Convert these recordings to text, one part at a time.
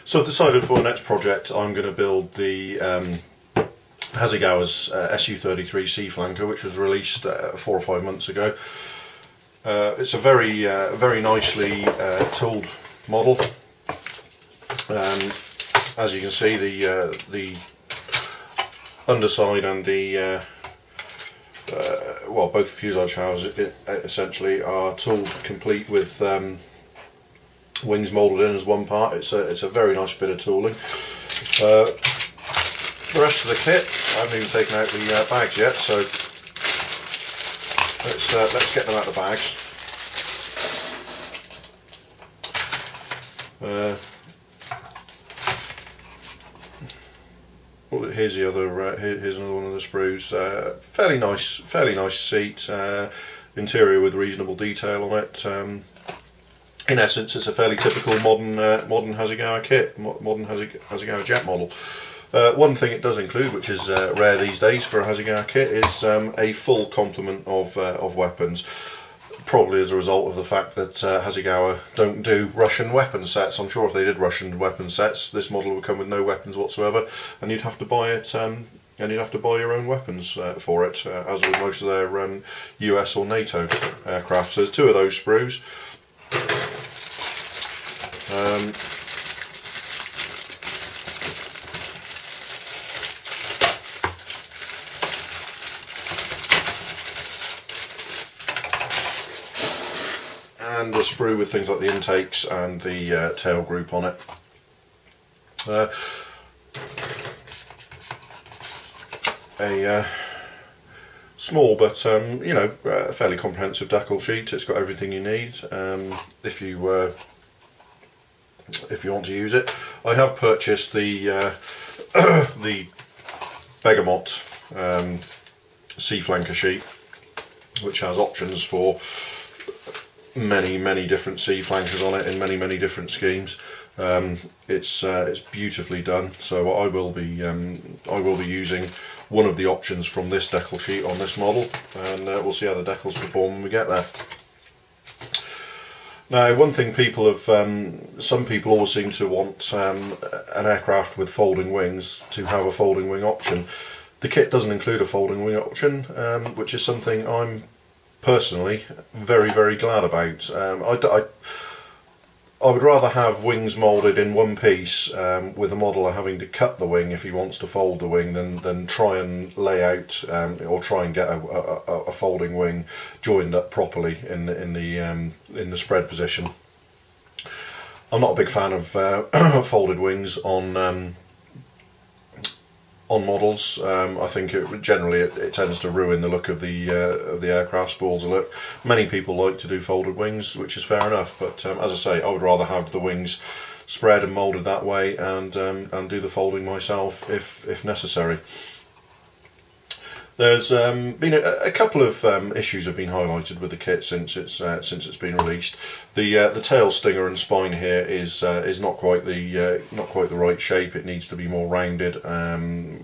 So I've decided for the next project I'm going to build the Hasegawa's SU-33 Sea Flanker, which was released 4 or 5 months ago. It's a very nicely tooled model. As you can see, the underside and the well, both the fuselage halves essentially are tooled complete with wings moulded in as one part. It's a very nice bit of tooling. The rest of the kit, I haven't even taken out the bags yet, so let's get them out of the bags. Well, here's the other. Here's another one of the sprues. Fairly nice seat. Interior with reasonable detail on it. In essence, it's a fairly typical modern Hasegawa kit, modern Hasegawa jet model. One thing it does include, which is rare these days for a Hasegawa kit, is a full complement of weapons. Probably as a result of the fact that Hasegawa don't do Russian weapon sets. I'm sure if they did Russian weapon sets, this model would come with no weapons whatsoever, and you'd have to buy it. And you'd have to buy your own weapons for it, as with most of their US or NATO aircraft. So there's 2 of those sprues. And a sprue with things like the intakes and the tail group on it. A small but you know, fairly comprehensive decal sheet. It's got everything you need if you want to use it. I have purchased the the Bergamot Sea Flanker sheet, which has options for many different sea flankers on it in many different schemes. It's beautifully done. So I will be using one of the options from this decal sheet on this model, and we'll see how the decals perform when we get there. Now, one thing some people always seem to want an aircraft with folding wings to have a folding wing option. The kit doesn't include a folding wing option, which is something I'm personally very glad about. I would rather have wings moulded in one piece with a modeller having to cut the wing if he wants to fold the wing than try and lay out or try and get a folding wing joined up properly in the spread position. I'm not a big fan of folded wings on models. I think generally it tends to ruin the look of the aircraft, spoils the look. Many people like to do folded wings, which is fair enough, but as I say, I would rather have the wings spread and moulded that way and do the folding myself if necessary. There's been a couple of issues have been highlighted with the kit since it's been released. The tail stinger and spine here is not quite the right shape. It needs to be more rounded,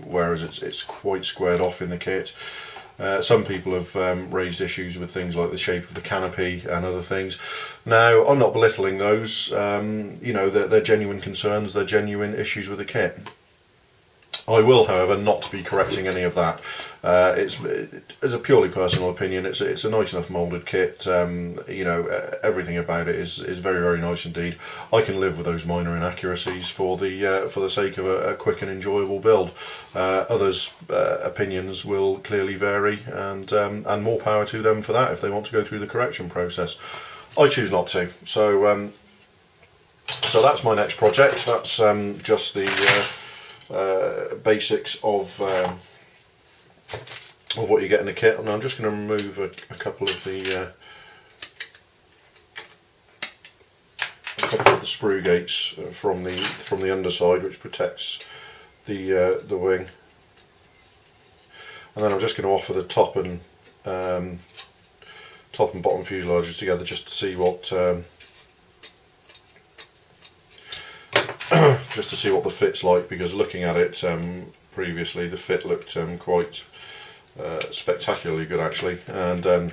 whereas it's quite squared off in the kit. Some people have raised issues with things like the shape of the canopy and other things. Now, I'm not belittling those. You know, they're genuine concerns. They're genuine issues with the kit. I will, however, not be correcting any of that. As a purely personal opinion, it's a nice enough moulded kit. You know, everything about it is very nice indeed. I can live with those minor inaccuracies for the sake of a quick and enjoyable build. Others' opinions will clearly vary, and more power to them for that if they want to go through the correction process. I choose not to. So that's my next project. That's just the basics of what you get in the kit, and I'm just going to remove a couple of the sprue gates from the underside, which protects the wing, and then I'm just going to offer the top and bottom fuselages together just to see what just to see what the fit's like, because looking at it previously, the fit looked quite spectacularly good actually, and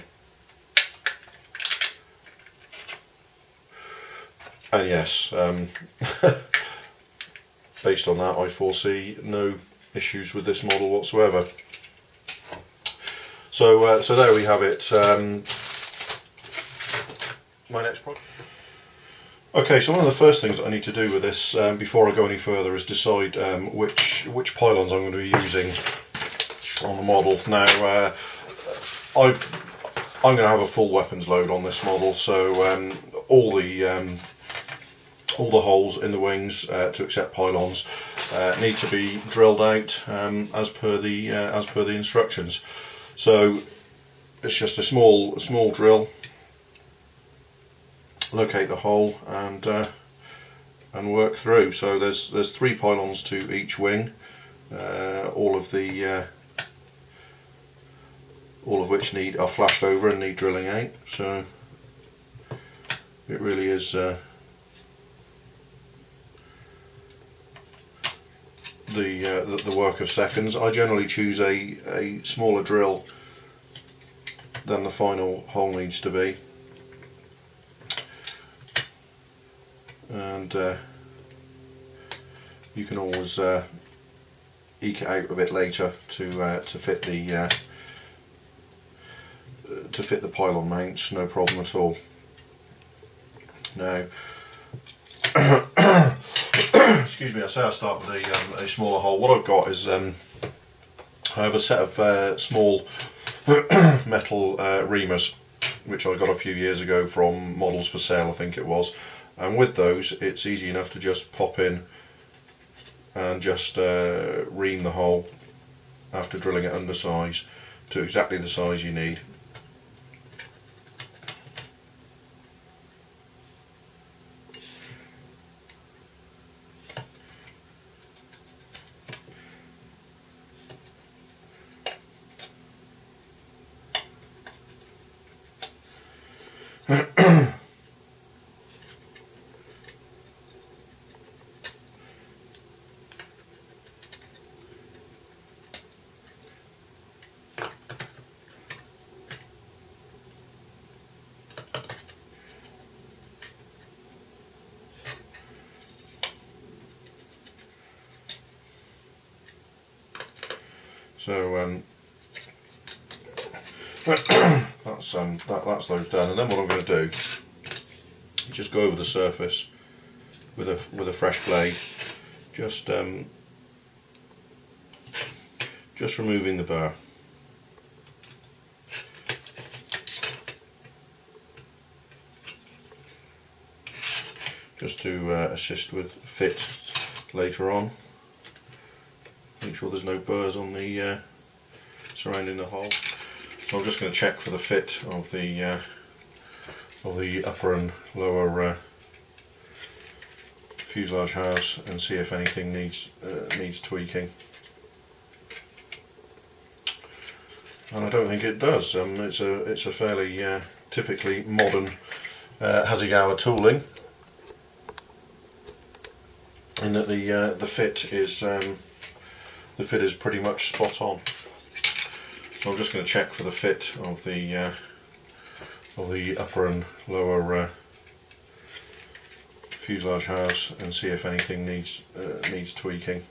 yes, based on that, I foresee no issues with this model whatsoever. So there we have it. My next product. Okay, so one of the first things that I need to do with this before I go any further is decide which pylons I'm going to be using on the model. Now, I'm going to have a full weapons load on this model, so all the holes in the wings to accept pylons need to be drilled out as per the instructions. So it's just a small drill. Locate the hole and work through. So there's 3 pylons to each wing, all of which are flashed over and need drilling out. So it really is the work of seconds. I generally choose a smaller drill than the final hole needs to be, and you can always eke it out a bit later to fit the pylon mounts, no problem at all. Now, excuse me, I say I start with a smaller hole. What I've got is I have a set of small metal reamers, which I got a few years ago from Models for Sale, I think it was. And with those, it's easy enough to just pop in and just ream the hole after drilling it undersize to exactly the size you need. So that's those done, and then what I'm going to do is just go over the surface with a fresh blade, just removing the burr. Just to assist with fit later on. Make sure there's no burrs on the surrounding the hole. So I'm just going to check for the fit of the upper and lower fuselage halves and see if anything needs tweaking. And I don't think it does. It's a fairly typically modern Hasegawa tooling, in that the fit is pretty much spot on. So I'm just going to check for the fit of the upper and lower fuselage halves and see if anything needs tweaking.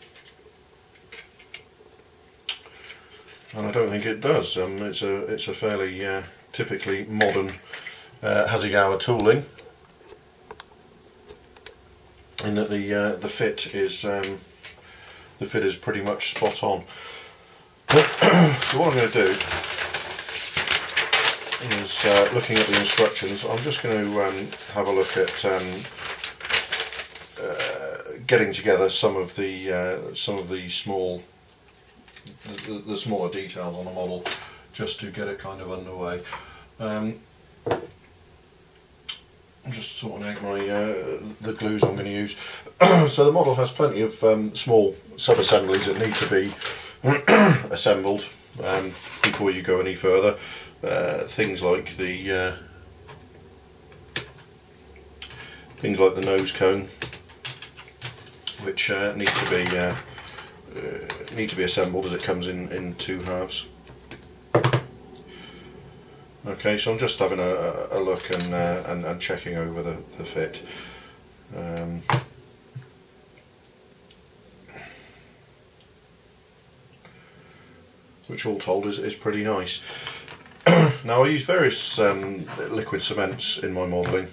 And I don't think it does. It's a fairly typically modern Hasegawa tooling, in that the fit is pretty much spot on. So what I'm going to do is, looking at the instructions, I'm just going to have a look at getting together some of the smaller details on the model, just to get it kind of underway. I'm just sorting out my the glues I'm going to use. So the model has plenty of small sub-assemblies that need to be assembled before you go any further. Things like the nose cone, which need to be assembled, as it comes in 2 halves. Okay, so I'm just having a look and checking over the fit. which all told is pretty nice. Now I use various liquid cements in my modelling.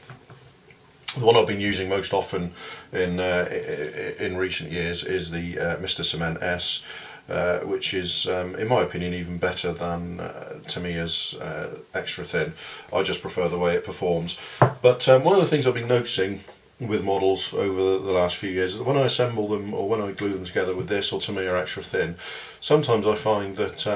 The one I've been using most often in recent years is the Mr. Cement S, which is, in my opinion, even better than Tamiya's extra thin. I just prefer the way it performs. But one of the things I've been noticing with models over the last few years is that when I assemble them or when I glue them together with this or Tamiya extra thin, sometimes I find that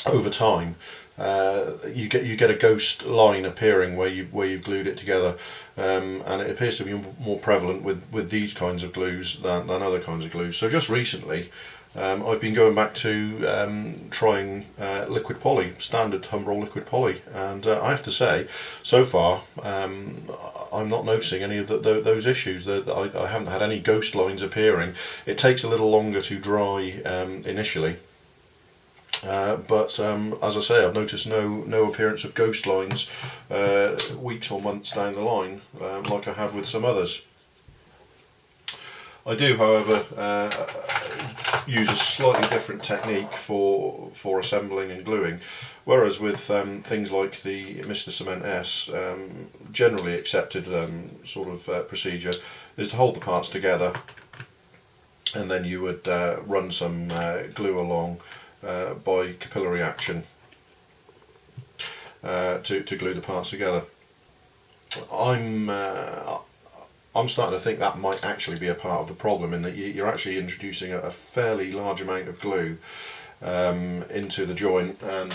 over time you get a ghost line appearing where you've glued it together, and it appears to be more prevalent with these kinds of glues than other kinds of glues. So just recently I've been going back to trying liquid poly, standard Humbrol liquid poly, and I have to say, so far I'm not noticing any of those issues. I haven't had any ghost lines appearing. It takes a little longer to dry initially, but as I say, I've noticed no appearance of ghost lines weeks or months down the line, like I have with some others. I do, however, use a slightly different technique for assembling and gluing, whereas with things like the Mr. Cement S, generally accepted sort of procedure is to hold the parts together, and then you would run some glue along by capillary action to glue the parts together. I'm starting to think that might actually be a part of the problem, in that you're actually introducing a fairly large amount of glue into the joint, and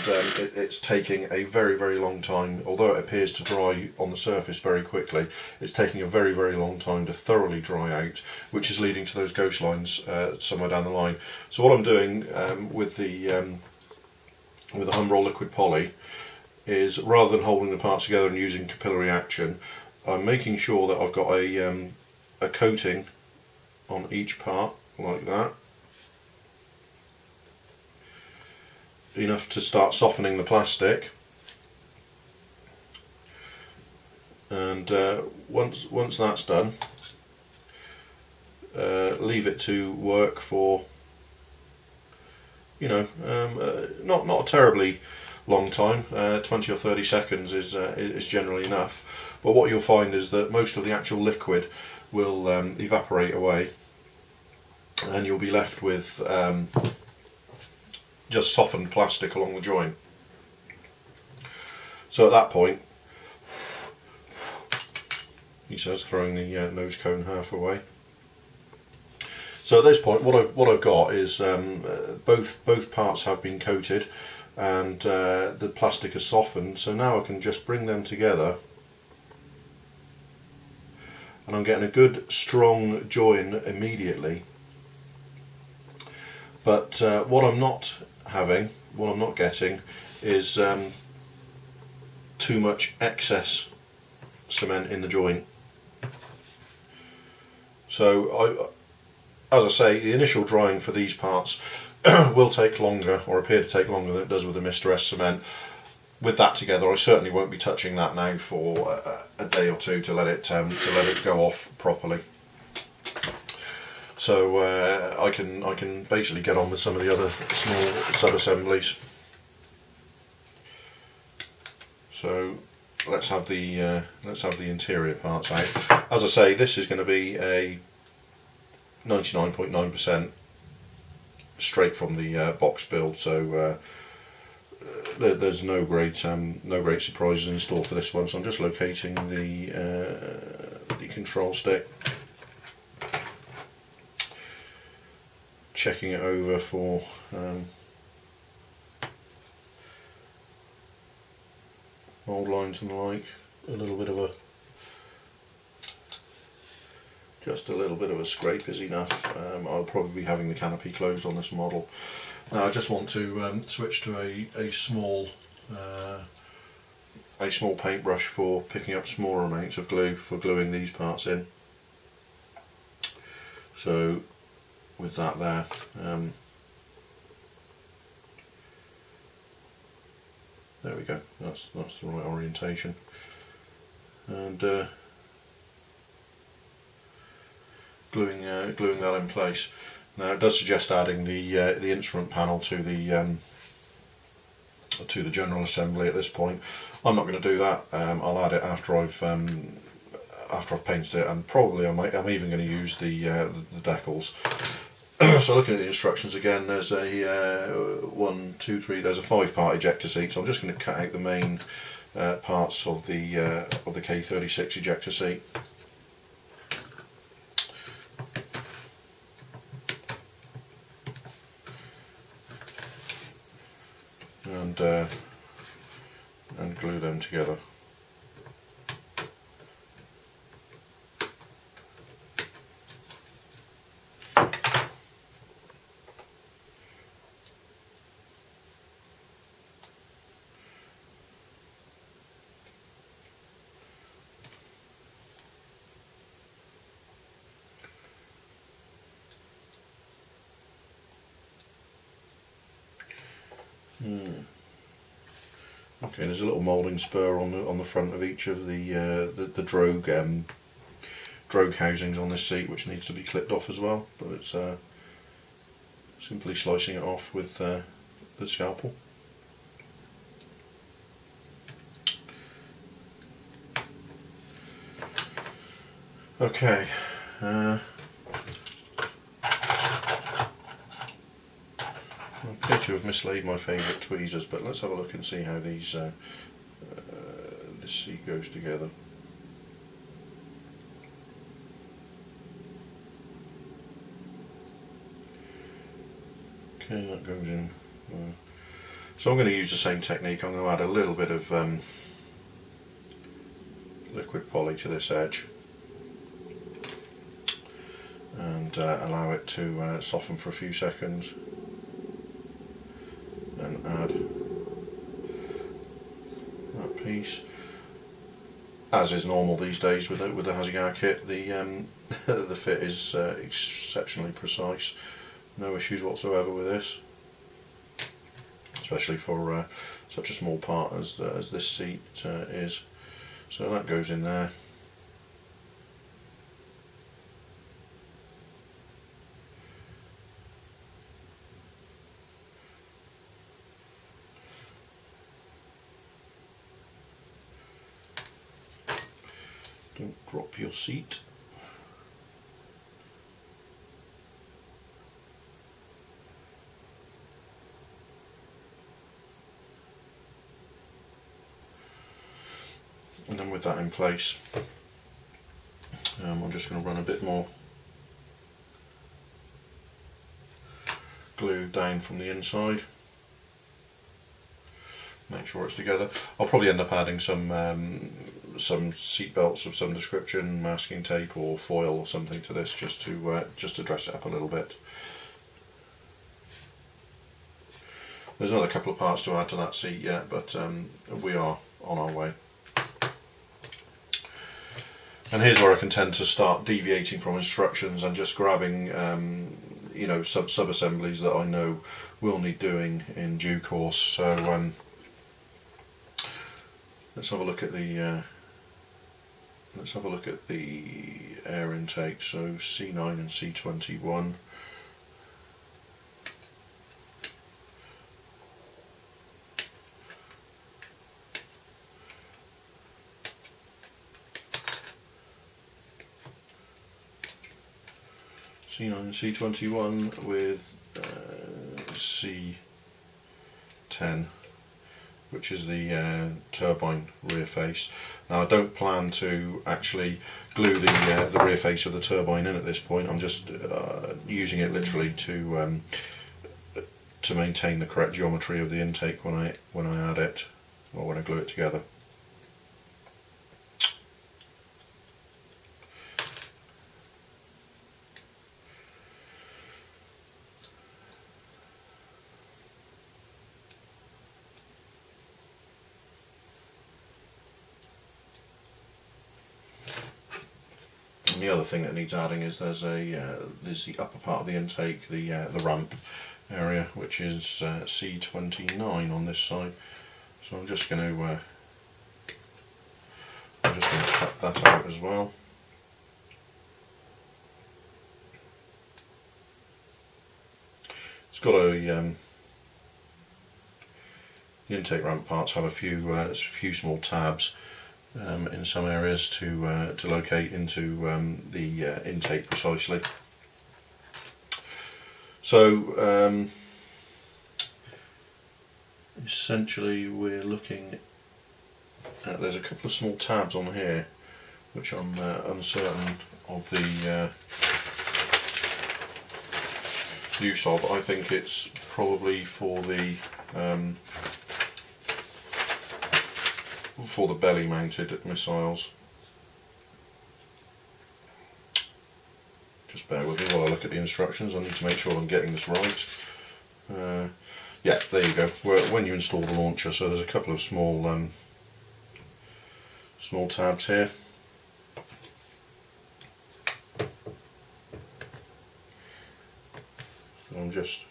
it's taking a very long time. Although it appears to dry on the surface very quickly, it's taking a very long time to thoroughly dry out, which is leading to those ghost lines somewhere down the line. So what I'm doing with the Humbrol liquid poly is, rather than holding the parts together and using capillary action, I'm making sure that I've got a coating on each part like that, enough to start softening the plastic, and once that's done, leave it to work for, you know, not a terribly long time. 20 or 30 seconds is generally enough. But what you'll find is that most of the actual liquid will evaporate away, and you'll be left with just softened plastic along the joint. So at that point, he says, throwing the nose cone half away. So at this point, what I've got is both parts have been coated, and the plastic is softened. So now I can just bring them together, and I'm getting a good strong join immediately. But what I'm not getting is too much excess cement in the joint. So as I say, the initial drying for these parts will take longer, or appear to take longer, than it does with the Mr. S cement. With that together, I certainly won't be touching that now for a day or two to let it go off properly. So I can basically get on with some of the other small sub-assemblies. So let's have the interior parts out. As I say, this is going to be a 99.9% straight from the box build. So there's no great surprises in store for this one. So I'm just locating the control stick, checking it over for mould lines and the like. Just a little bit of a scrape is enough. I'll probably be having the canopy closed on this model. Now I just want to switch to a small paintbrush for picking up smaller amounts of glue for gluing these parts in. So with that there, there we go. That's the right orientation, and gluing that in place. Now it does suggest adding the instrument panel to the general assembly at this point. I'm not going to do that. I'll add it after I've painted it, and probably I'm even going to use the decals. So looking at the instructions again, there's a 1, 2, 3. There's a 5-part ejector seat. So I'm just going to cut out the main parts of the K36 ejector seat. And glue them together. Okay, there's a little moulding spur on the front of each of the drogue housings on this seat, which needs to be clipped off as well. But it's simply slicing it off with the scalpel. Okay. I appear to have mislaid my favourite tweezers, but let's have a look and see how these this seat goes together. Okay, that goes in. So I'm going to use the same technique. I'm going to add a little bit of liquid poly to this edge and allow it to soften for a few seconds. And add that piece. As is normal these days with the Hasegawa kit, the the fit is exceptionally precise. No issues whatsoever with this, especially for such a small part as this seat is. So that goes in there. Don't drop your seat. And then with that in place, I'm just going to run a bit more glue down from the inside. Make sure it's together. I'll probably end up adding some seat belts of some description, masking tape or foil or something to this, just to dress it up a little bit. There's another couple of parts to add to that seat yet, but we are on our way. And here's where I can tend to start deviating from instructions and just grabbing you know, sub-assemblies that I know will need doing in due course. So let's have a look at the air intake. So C9 and C21. C9 and C21 with C10, which is the turbine rear face. Now I don't plan to actually glue the rear face of the turbine in at this point. I'm just using it literally to maintain the correct geometry of the intake when I add it, or when I glue it together. And the other thing that needs adding is there's the upper part of the intake, the ramp area, which is C29 on this side. So I'm just going to cut that out as well. got a the intake ramp parts have a few small tabs in some areas to locate into the intake precisely. So essentially we're looking at, there's a couple of small tabs on here which I'm uncertain of the use of. I think it's probably for the belly mounted missiles. Just bear with me while I look at the instructions. I need to make sure I'm getting this right. Yeah, there you go. When you install the launcher, so there's a couple of small small tabs here. So I'm just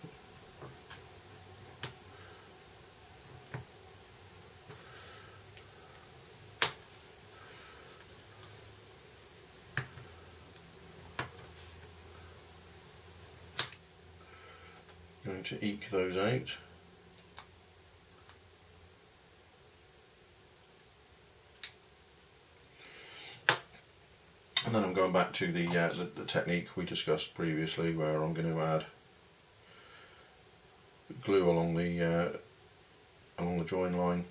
going to eke those out. And then I'm going back to the technique we discussed previously, where I'm going to add glue along the join line,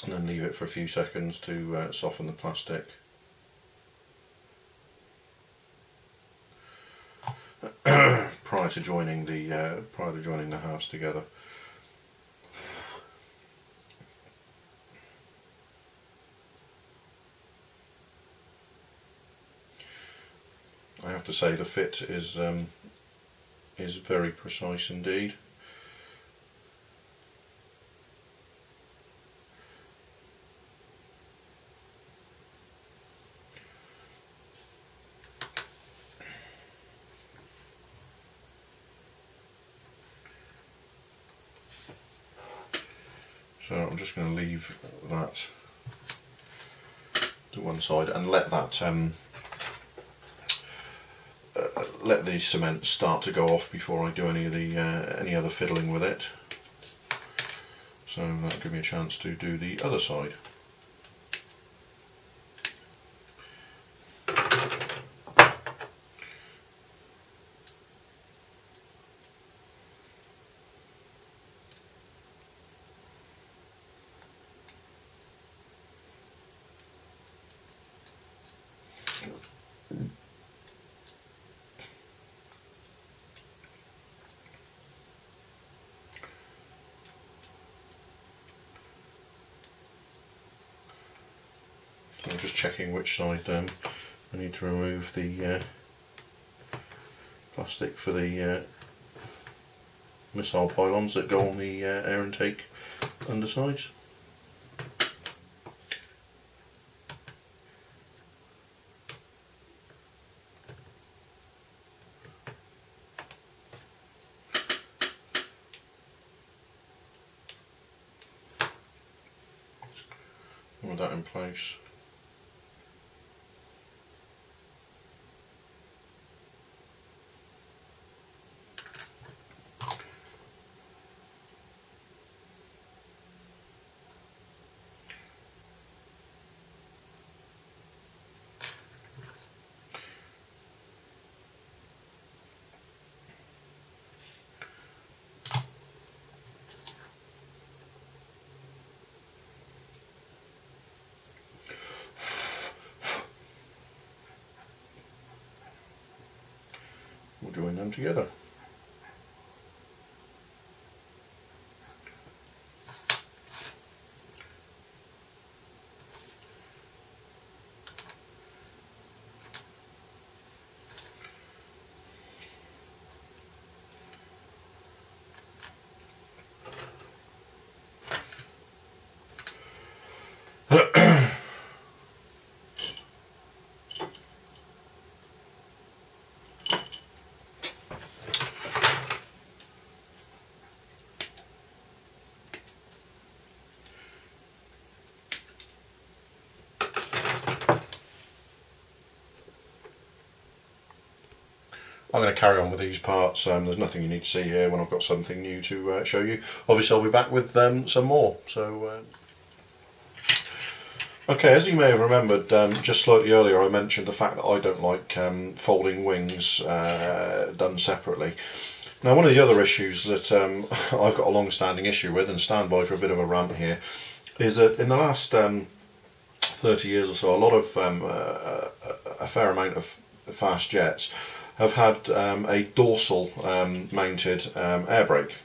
and then leave it for a few seconds to soften the plastic. prior to joining the halves together. I have to say the fit is very precise indeed. So I'm just going to leave that to one side and let that let the cement start to go off before I do any of the any other fiddling with it. So that'll give me a chance to do the other side. So I'm just checking which side I need to remove the plastic for the missile pylons that go on the air intake undersides. With that in place. We'll join them together. I'm going to carry on with these parts. There's nothing you need to see here when I've got something new to show you. Obviously I'll be back with some more. So okay, as you may have remembered, just slightly earlier I mentioned the fact that I don't like folding wings done separately. Now, one of the other issues that I've got a long-standing issue with, and stand by for a bit of a rant here, is that in the last 30 years or so, a lot of a fair amount of fast jets have had a dorsal mounted air brake.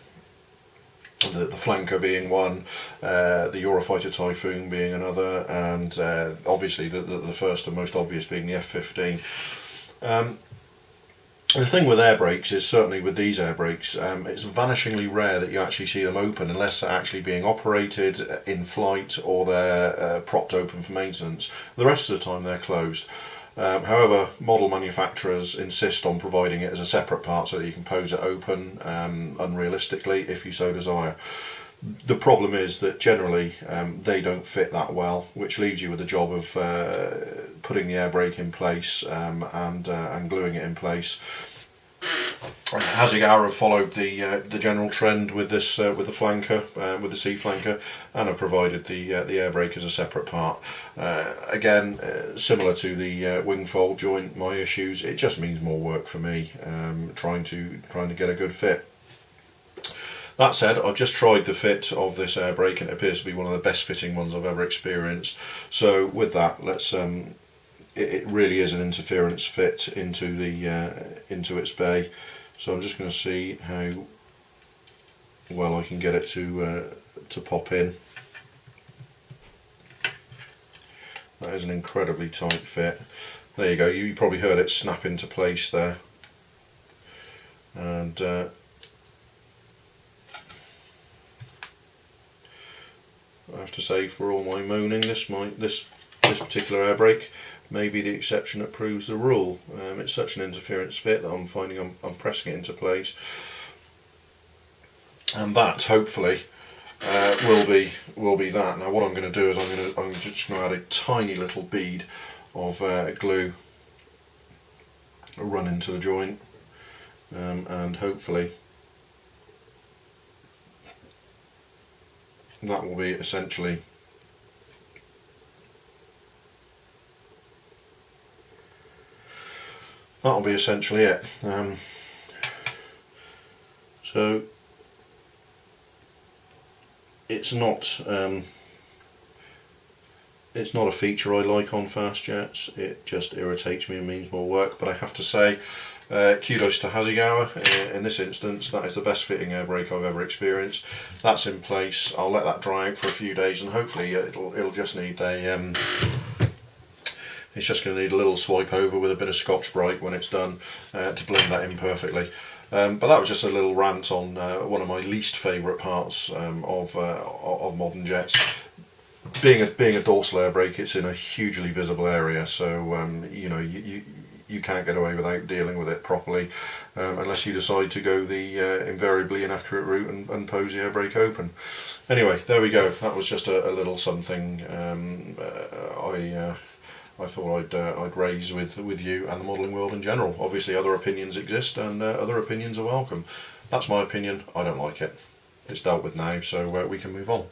The Flanker being one, the Eurofighter Typhoon being another, and obviously the first and most obvious being the F-15. The thing with air brakes is, certainly with these air brakes, it's vanishingly rare that you actually see them open unless they're actually being operated in flight or they're propped open for maintenance. The rest of the time they're closed. However, model manufacturers insist on providing it as a separate part so that you can pose it open unrealistically if you so desire. The problem is that generally they don't fit that well, which leaves you with the job of putting the air brake in place and gluing it in place. Hasegawa have followed the general trend with this with the flanker, with the C flanker, and have provided the air brake as a separate part. Again, similar to the wing fold joint, my issues. It just means more work for me trying to get a good fit. That said, I've just tried the fit of this air brake and it appears to be one of the best fitting ones I've ever experienced. So with that, let's it really is an interference fit into the into its bay. So I'm just going to see how well I can get it to pop in. That is an incredibly tight fit. There you go. You probably heard it snap into place there. And I have to say, for all my moaning, this particular air brake may be the exception that proves the rule. It's such an interference fit that I'm finding I'm pressing it into place, and that hopefully will be that. Now, what I'm going to do is I'm just going to add a tiny little bead of glue, run into the joint, and hopefully that will be essentially it. So it's not a feature I like on fast jets. It just irritates me and means more work. But I have to say, kudos to Hasegawa. In this instance, that is the best fitting air brake I've ever experienced. That's in place. I'll let that dry out for a few days, and hopefully it'll just need a it's just going to need a little swipe over with a bit of Scotch-Brite when it's done to blend that in perfectly. But that was just a little rant on one of my least favourite parts of modern jets. Being a dorsal air brake, it's in a hugely visible area, so you know, you can't get away without dealing with it properly unless you decide to go the invariably inaccurate route and pose the air brake open. Anyway, there we go. That was just a little something I thought I'd raise with you and the modelling world in general. Obviously other opinions exist, and other opinions are welcome. That's my opinion. I don't like it. It's dealt with now, so we can move on.